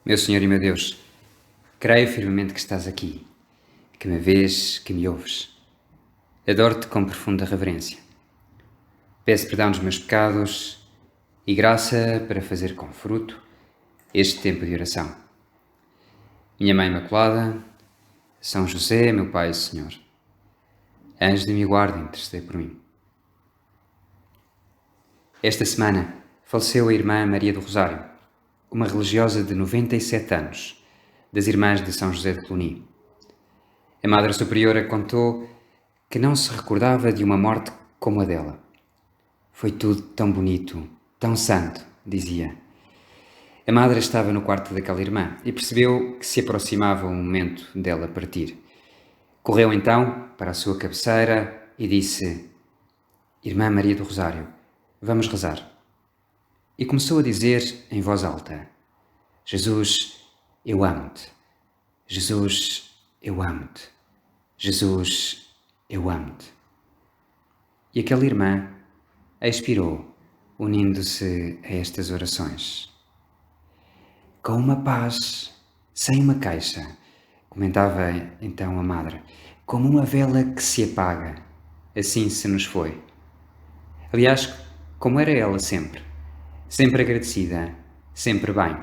Meu Senhor e meu Deus, creio firmemente que estás aqui, que me vês, que me ouves. Adoro-te com profunda reverência. Peço perdão dos meus pecados e graça para fazer com fruto este tempo de oração. Minha Mãe Imaculada, São José, meu Pai e Senhor, anjos de minha guarda, intercedei por mim. Esta semana faleceu a irmã Maria do Rosário, uma religiosa de 97 anos, das Irmãs de São José de Cluny. A Madre Superiora contou que não se recordava de uma morte como a dela. Foi tudo tão bonito, tão santo, dizia. A Madre estava no quarto daquela irmã e percebeu que se aproximava o momento dela partir. Correu então para a sua cabeceira e disse: Irmã Maria do Rosário, vamos rezar. E começou a dizer em voz alta: Jesus, eu amo-te. Jesus, eu amo-te. Jesus, eu amo-te. E aquela irmã expirou, unindo-se a estas orações. Com uma paz, sem uma queixa, comentava então a Madre, como uma vela que se apaga, assim se nos foi. Aliás, como era ela sempre agradecida, sempre bem.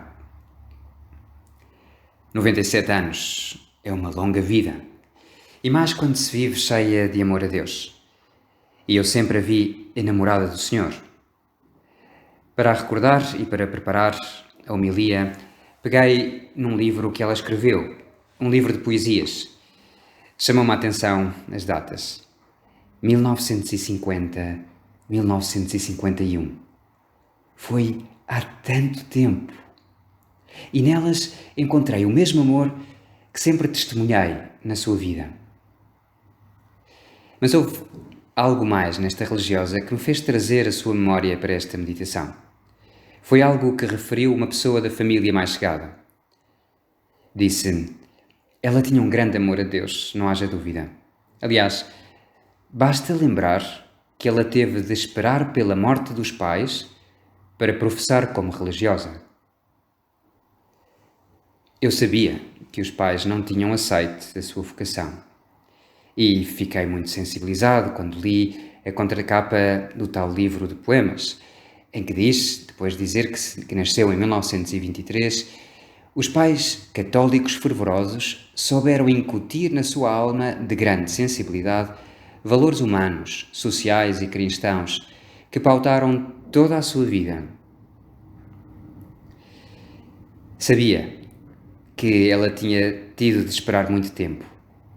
97 anos é uma longa vida, e mais quando se vive cheia de amor a Deus. E eu sempre a vi enamorada do Senhor. Para a recordar e para preparar a homilia, peguei num livro que ela escreveu, um livro de poesias. Chamou-me a atenção as datas. 1950, 1951. Foi há tanto tempo. E nelas encontrei o mesmo amor que sempre testemunhei na sua vida. Mas houve algo mais nesta religiosa que me fez trazer a sua memória para esta meditação. Foi algo que referiu uma pessoa da família mais chegada. Disse: ela tinha um grande amor a Deus, não haja dúvida. Aliás, basta lembrar que ela teve de esperar pela morte dos pais para professar como religiosa. Eu sabia que os pais não tinham aceite a sua vocação e fiquei muito sensibilizado quando li a contracapa do tal livro de poemas, em que diz, depois de dizer que nasceu em 1923, os pais católicos fervorosos souberam incutir na sua alma de grande sensibilidade valores humanos, sociais e cristãos que pautaram toda a sua vida. Sabia que ela tinha tido de esperar muito tempo,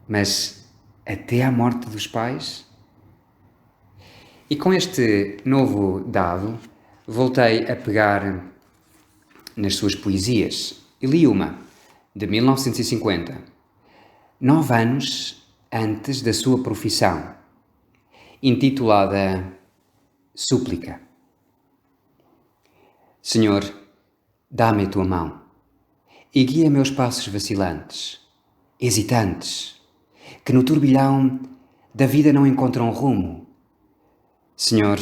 mas até à morte dos pais? E com este novo dado, voltei a pegar nas suas poesias e li uma, de 1950, 9 anos antes da sua profissão, intitulada Súplica. Senhor, dá-me a tua mão e guia meus passos vacilantes, hesitantes, que no turbilhão da vida não encontram rumo. Senhor,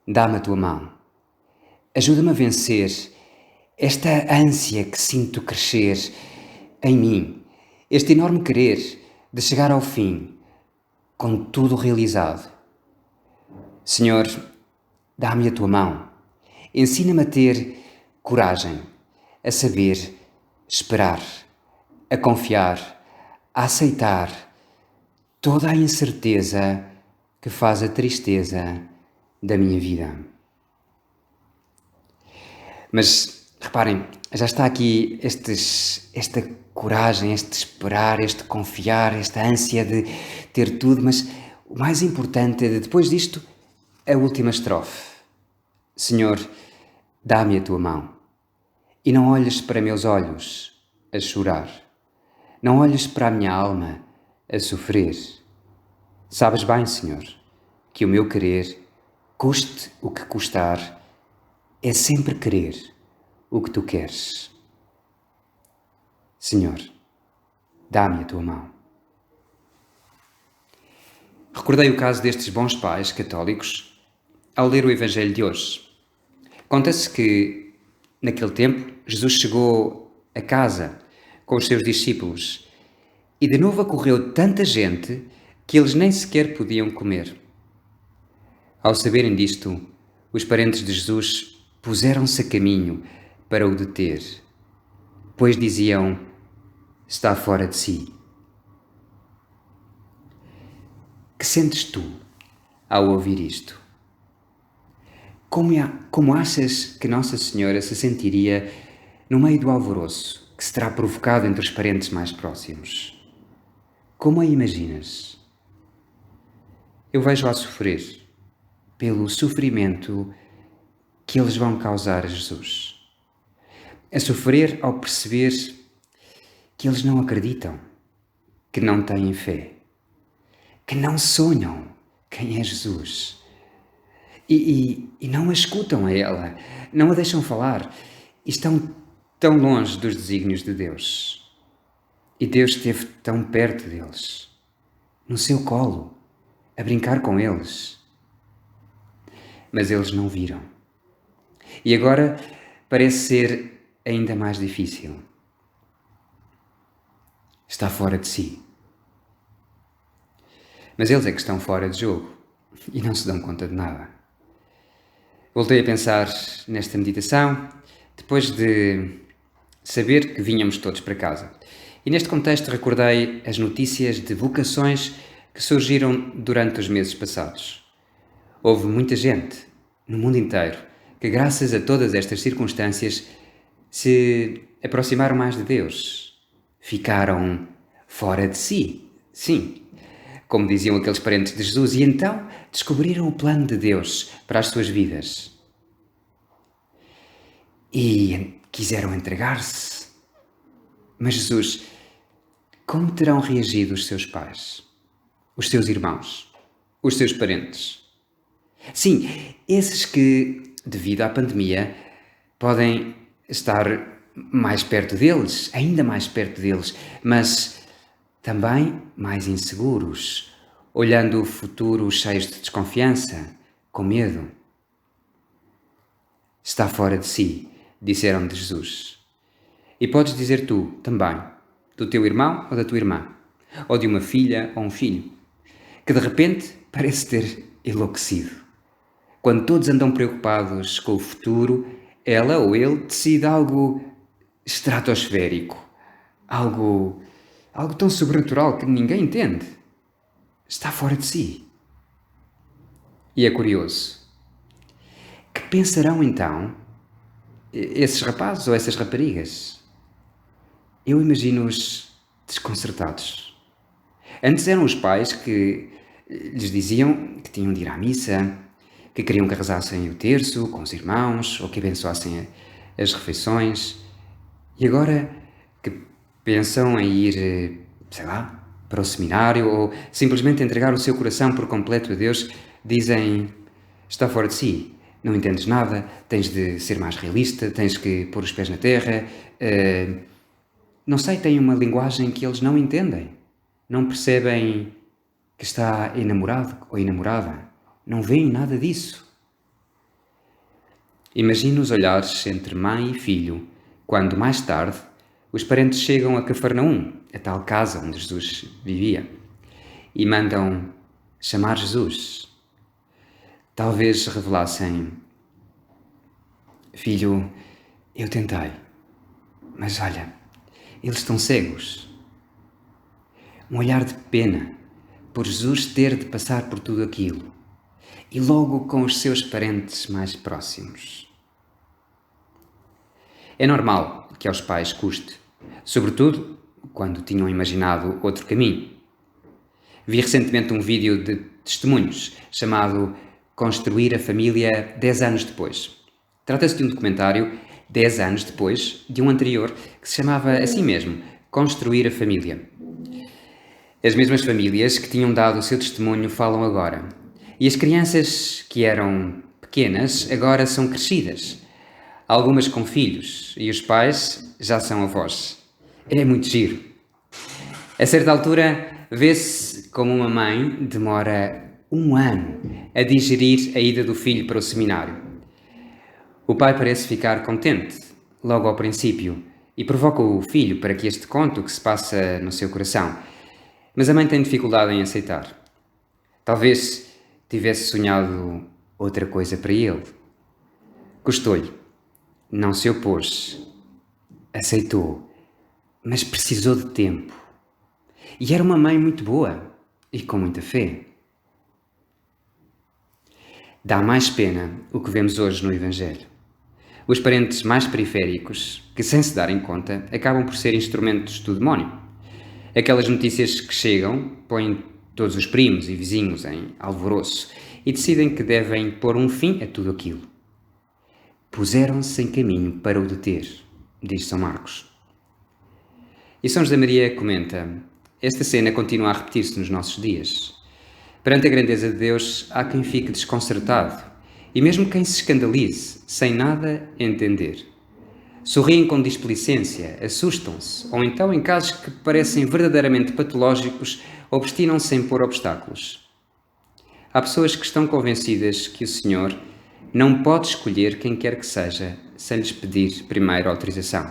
dá-me a tua mão. Ajuda-me a vencer esta ânsia que sinto crescer em mim, este enorme querer de chegar ao fim, com tudo realizado. Senhor, dá-me a tua mão. Ensina-me a ter coragem, a saber esperar, a confiar, a aceitar toda a incerteza que faz a tristeza da minha vida. Mas, reparem, já está aqui esta coragem, este esperar, este confiar, esta ânsia de ter tudo, mas o mais importante é, depois disto, a última estrofe. Senhor, dá-me a tua mão e não olhes para meus olhos a chorar. Não olhes para a minha alma a sofrer. Sabes bem, Senhor, que o meu querer, custe o que custar, é sempre querer o que tu queres. Senhor, dá-me a tua mão. Recordei o caso destes bons pais católicos ao ler o Evangelho de hoje. Conta-se que, naquele tempo, Jesus chegou a casa, com os seus discípulos. E de novo acorreu tanta gente que eles nem sequer podiam comer. Ao saberem disto, os parentes de Jesus puseram-se a caminho para o deter, pois diziam: está fora de si. Que sentes tu ao ouvir isto? Como achas que Nossa Senhora se sentiria no meio do alvoroço que se terá provocado entre os parentes mais próximos? Como a imaginas? Eu vejo-a sofrer pelo sofrimento que eles vão causar a Jesus. A sofrer ao perceber que eles não acreditam, que não têm fé, que não sonham quem é Jesus. E não a escutam a ela, não a deixam falar, e estão tão longe dos desígnios de Deus. E Deus esteve tão perto deles, no seu colo, a brincar com eles. Mas eles não viram. E agora parece ser ainda mais difícil. Está fora de si. Mas eles é que estão fora de jogo e não se dão conta de nada. Voltei a pensar nesta meditação depois de saber que vínhamos todos para casa. E neste contexto recordei as notícias de vocações que surgiram durante os meses passados. Houve muita gente, no mundo inteiro, que graças a todas estas circunstâncias se aproximaram mais de Deus. Ficaram fora de si, sim, como diziam aqueles parentes de Jesus, e então descobriram o plano de Deus para as suas vidas. E quiseram entregar-se. Mas Jesus, como terão reagido os seus pais, os seus irmãos, os seus parentes? Sim, esses que, devido à pandemia, podem estar mais perto deles, ainda mais perto deles, mas também mais inseguros, olhando o futuro cheios de desconfiança, com medo. Está fora de si, disseram de Jesus. E podes dizer tu também, do teu irmão ou da tua irmã, ou de uma filha ou um filho, que de repente parece ter enlouquecido. Quando todos andam preocupados com o futuro, ela ou ele decide algo estratosférico, algo tão sobrenatural que ninguém entende. Está fora de si. E é curioso. Que pensarão então esses rapazes ou essas raparigas? Eu imagino-os desconcertados. Antes eram os pais que lhes diziam que tinham de ir à missa, que queriam que rezassem o terço com os irmãos ou que abençoassem as refeições. E agora que pensam em ir, sei lá, para o seminário ou simplesmente entregar o seu coração por completo a Deus, dizem: está fora de si, não entendes nada, tens de ser mais realista, tens que pôr os pés na terra. Não sei, têm uma linguagem que eles não entendem. Não percebem que está enamorado ou enamorada. Não veem nada disso. Imagina os olhares entre mãe e filho, quando mais tarde os parentes chegam a Cafarnaum, a tal casa onde Jesus vivia, e mandam chamar Jesus. Talvez revelassem: filho, eu tentei, mas olha, eles estão cegos. Um olhar de pena por Jesus ter de passar por tudo aquilo, e logo com os seus parentes mais próximos. É normal que aos pais custe, sobretudo quando tinham imaginado outro caminho. Vi recentemente um vídeo de testemunhos chamado Construir a Família 10 anos depois. Trata-se de um documentário 10 anos depois de um anterior que se chamava assim mesmo, Construir a Família. As mesmas famílias que tinham dado o seu testemunho falam agora. E as crianças que eram pequenas agora são crescidas. Algumas com filhos e os pais já são avós. É muito giro. A certa altura, vê-se como uma mãe demora 1 ano a digerir a ida do filho para o seminário. O pai parece ficar contente, logo ao princípio, e provoca o filho para que este conte o que se passa no seu coração, mas a mãe tem dificuldade em aceitar. Talvez tivesse sonhado outra coisa para ele. Custou-lhe. Não se opôs. Aceitou. Mas precisou de tempo. E era uma mãe muito boa e com muita fé. Dá mais pena o que vemos hoje no Evangelho. Os parentes mais periféricos, que sem se darem conta, acabam por ser instrumentos do demónio. Aquelas notícias que chegam põem todos os primos e vizinhos em alvoroço e decidem que devem pôr um fim a tudo aquilo. Puseram-se em caminho para o deter, diz São Marcos. E São José Maria comenta: esta cena continua a repetir-se nos nossos dias. Perante a grandeza de Deus, há quem fique desconcertado e mesmo quem se escandalize, sem nada entender. Sorriem com displicência, assustam-se, ou então, em casos que parecem verdadeiramente patológicos, obstinam-se em pôr obstáculos. Há pessoas que estão convencidas que o Senhor não pode escolher quem quer que seja sem lhes pedir primeiro autorização.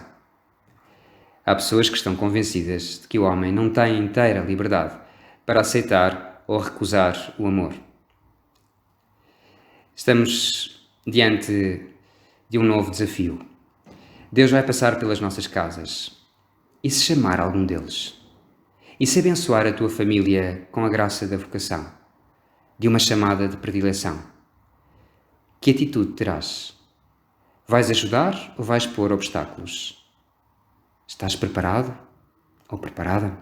Há pessoas que estão convencidas de que o homem não tem inteira liberdade para aceitar ou recusar o amor. Estamos diante de um novo desafio. Deus vai passar pelas nossas casas. E se chamar algum deles? E se abençoar a tua família com a graça da vocação, de uma chamada de predileção? Que atitude terás? Vais ajudar ou vais pôr obstáculos? Estás preparado ou preparada?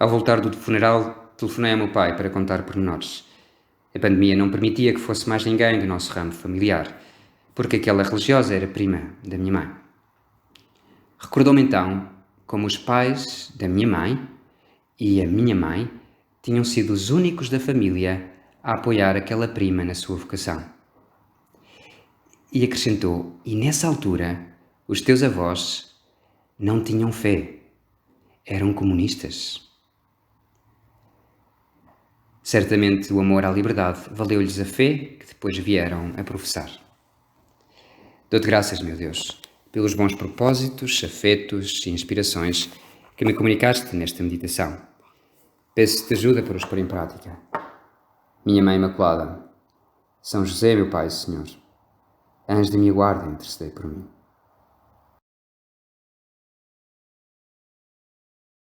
Ao voltar do funeral, telefonei ao meu pai para contar pormenores. A pandemia não permitia que fosse mais ninguém do nosso ramo familiar, porque aquela religiosa era prima da minha mãe. Recordou-me então como os pais da minha mãe e a minha mãe tinham sido os únicos da família a apoiar aquela prima na sua vocação. E acrescentou: e nessa altura, os teus avós não tinham fé, eram comunistas. Certamente o amor à liberdade valeu-lhes a fé que depois vieram a professar. Dou-te graças, meu Deus, pelos bons propósitos, afetos e inspirações que me comunicaste nesta meditação. Peço-te ajuda para os pôr em prática. Minha Mãe Imaculada, São José, meu Pai e Senhor, anjo de minha guarda, intercedei por mim.